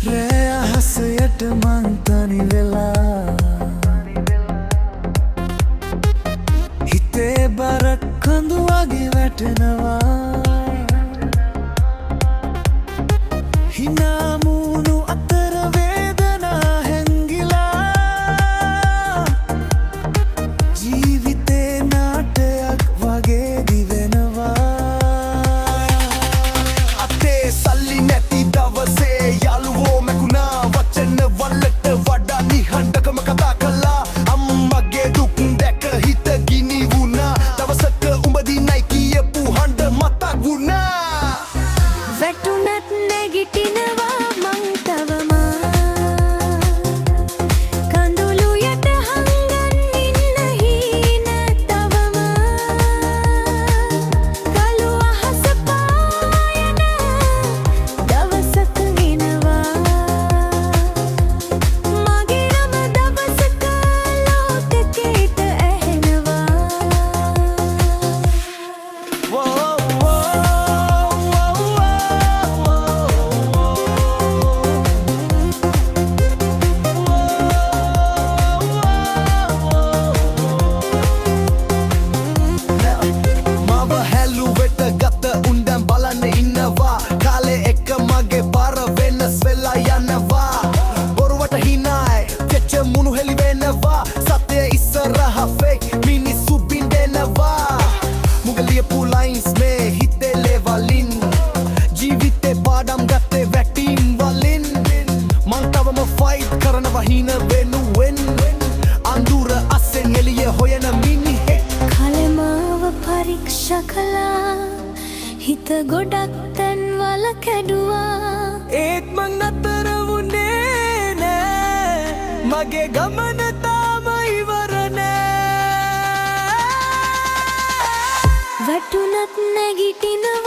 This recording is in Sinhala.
Raya hasayat mangtani vela Hite barak kandu wage වැටෙනවා Hina munu අතර වේදනා හැංගිලා ජීවිතේ නාටයක් වගේ දිවෙනවා අතේ සල්ලි නැති දවසේ යාළුවෝ මැකුණා වචන වලට වඩා නිහඬකම කතා කළා අම්මගේ දුක් දැක හිත ගිනි වුණා දවසක උඹදී නයි කියපු හඬ මතක් වුණා වැටුණත් නැගිටිනවා මං තවම කඳුළු යට හංගන් ඉන්න හීන තවම කළු අහස පායන දවසක එනවා මගේ නම දවසක ලෝකෙට ඇහෙනවා මව හැලුවෙට ගත උන්දැන් බලන්න ඉන්නවා කාලේ එක මගේ පාර වෙනස් වෙලා යනවා බොරුවට හිනායි කෙච්ච මුණු හෙලි වෙනවා සත්‍ය ඉස්සරහ ෆේක් මිනිස්සු බින්දෙනවා මුගලියපු ලයින්ස් මේ හිතේ ලෙවලින් ජීවිතේ පාඩම් ගත්තේ වැටින් වලින් මං තවම ෆයිට් කරනවා හින වෙනුවෙන් අඳුර අස්සෙන් එළිය හොයන මිනිහෙක් කලමාව පරීක්ෂා කළා හිත ගොඩක් තැන්වල කැඩුවා ඒත් මං නතර වුණේ නෑ මගේ ගමන තාම ඉවර නෑ වැටුණත් නැගිටිනවා